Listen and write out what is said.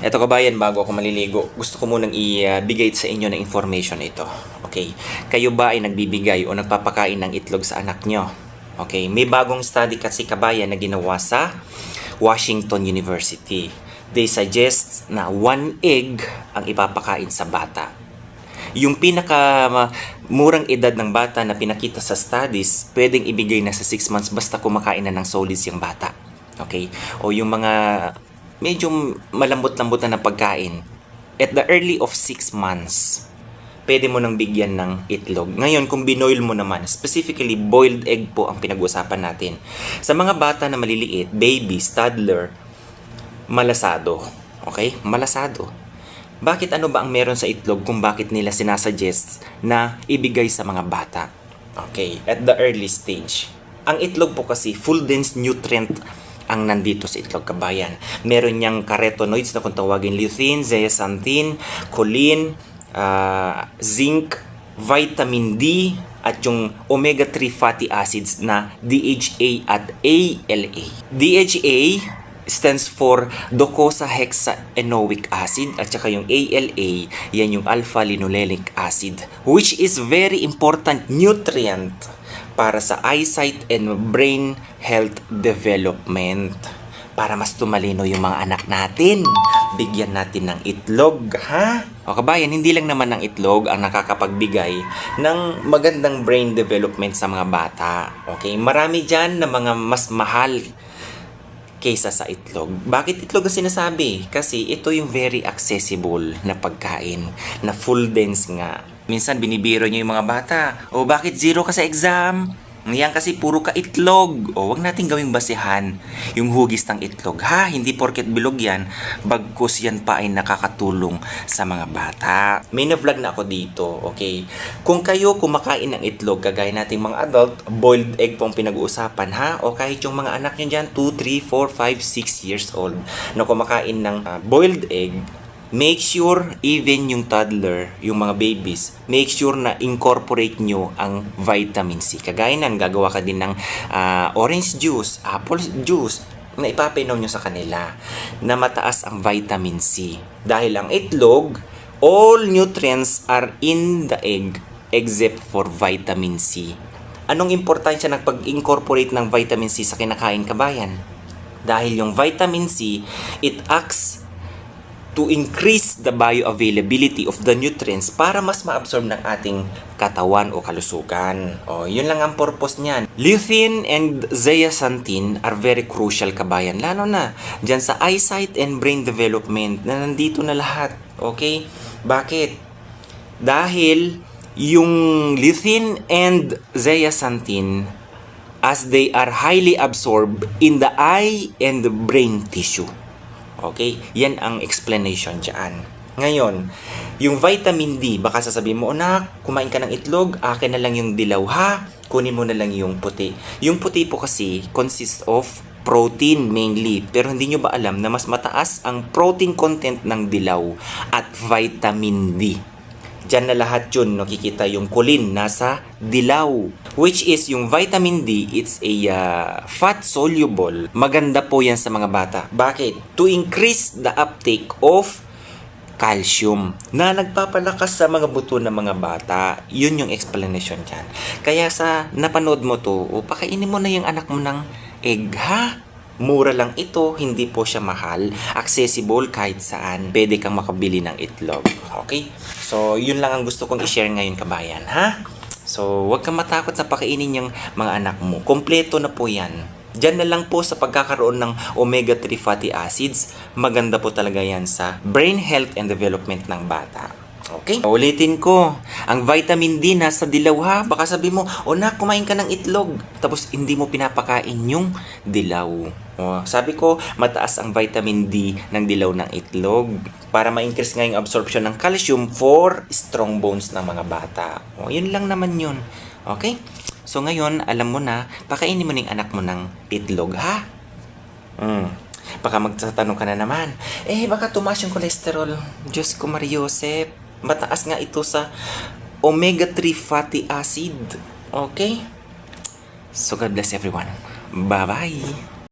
Eto kabayan, bago ako maliligo, gusto ko munang ibigay sa inyo ng information ito. Okay, kayo ba ay nagbibigay o nagpapakain ng itlog sa anak nyo? Okay, may bagong study kasi kabayan na ginawa sa Washington University. They suggest na 1 egg ang ipapakain sa bata. Yung pinaka murang edad ng bata na pinakita sa studies, pwedeng ibigay na sa 6 months basta kumakain na ng solids yung bata. Okay? O yung mga medyo malambot-lambot na pagkain. At the early of 6 months, pwede mo nang bigyan ng itlog. Ngayon, kung binoil mo naman, specifically boiled egg po ang pinag-usapan natin. Sa mga bata na maliliit, babies, toddler, malasado. Okay? Malasado. Bakit ano ba ang meron sa itlog kung bakit nila sinasuggest na ibigay sa mga bata? Okay, at the early stage. Ang itlog po kasi full dense nutrient ang nandito sa itlog kabayan. Meron niyang carotenoids na kung tawagin lutein, zeaxanthin, choline, zinc, vitamin D, at yung omega-3 fatty acids na DHA at ALA. DHA stands for docosahexaenoic acid at saka yung ALA, yan yung alpha-linolenic acid, which is very important nutrient para sa eyesight and brain health development. Para mas tumalino yung mga anak natin, bigyan natin ng itlog, ha? O kabayan, hindi lang naman ng itlog ang nakakapagbigay ng magandang brain development sa mga bata. Okay, marami dyan na mga mas mahal kaysa sa itlog. Bakit itlog ang sinasabi? Kasi ito yung very accessible na pagkain, na full dense nga. Minsan binibiro niyo yung mga bata, o bakit zero ka sa exam? Yan kasi puro ka itlog. O wag natin gawing basihan yung hugis ng itlog. Ha, hindi porket bilog yan, bagkus yan pa ay nakakatulong sa mga bata. May na-vlog na ako dito, okay? Kung kayo kumakain ng itlog, kagaya nating mga adult, boiled egg pong pinag-uusapan, ha? O kahit yung mga anak nyo dyan, 2, 3, 4, 5, 6 years old, na kumakain ng boiled egg, make sure even yung toddler, yung mga babies, make sure na incorporate nyo ang vitamin C. Kagaya nan, gagawa ka din ng orange juice, apple juice, na ipapainom nyo sa kanila na mataas ang vitamin C. Dahil ang itlog, all nutrients are in the egg except for vitamin C. Anong importansya ng pag-incorporate ng vitamin C sa kinakain kabayan? Dahil yung vitamin C, it acts to increase the bioavailability of the nutrients para mas ma-absorb ng ating katawan o kalusugan. O, yun lang ang purpose niyan. Lutein and zeaxanthin are very crucial kabayan. Lalo na dyan sa eyesight and brain development na nandito na lahat. Okay? Bakit? Dahil yung lutein and zeaxanthin, as they are highly absorbed in the eye and the brain tissue. Okay? Yan ang explanation dyan. Ngayon, yung vitamin D, baka sasabihin mo, anak, kumain ka ng itlog, akin na lang yung dilaw, ha? Kunin mo na lang yung puti. Yung puti po kasi consists of protein mainly. Pero hindi nyo ba alam na mas mataas ang protein content ng dilaw at vitamin D? Diyan na lahat yun, nakikita yung choline nasa dilaw. Which is yung vitamin D, it's a fat soluble. Maganda po yan sa mga bata. Bakit? To increase the uptake of calcium na nagpapalakas sa mga buto ng mga bata. Yun yung explanation dyan. Kaya sa napanood mo to, pakainin mo na yung anak mo ng egg, ha? Mura lang ito, hindi po siya mahal, accessible kahit saan, pwede kang makabili ng itlog. Okay? So, yun lang ang gusto kong i-share ngayon kabayan, ha? So, huwag kang matakot na pakainin yung mga anak mo. Kompleto na po yan. Diyan na lang po sa pagkakaroon ng omega-3 fatty acids, maganda po talaga yan sa brain health and development ng bata. Okay? Ulitin ko, ang vitamin D nasa dilaw, ha? Baka sabi mo, o nak, kumain ka ng itlog. Tapos hindi mo pinapakain yung dilaw. O, sabi ko, mataas ang vitamin D ng dilaw ng itlog para ma-increase nga yung absorption ng calcium for strong bones ng mga bata. O, yun lang naman yun. Okay? So ngayon, alam mo na, pakainin mo ng anak mo ng itlog, ha? Baka magtatanong ka na naman, baka tumaas yung cholesterol. Diyos ko, Maria Josep. Mataas nga ito sa omega-3 fatty acid. Okay? So God bless everyone. Bye-bye.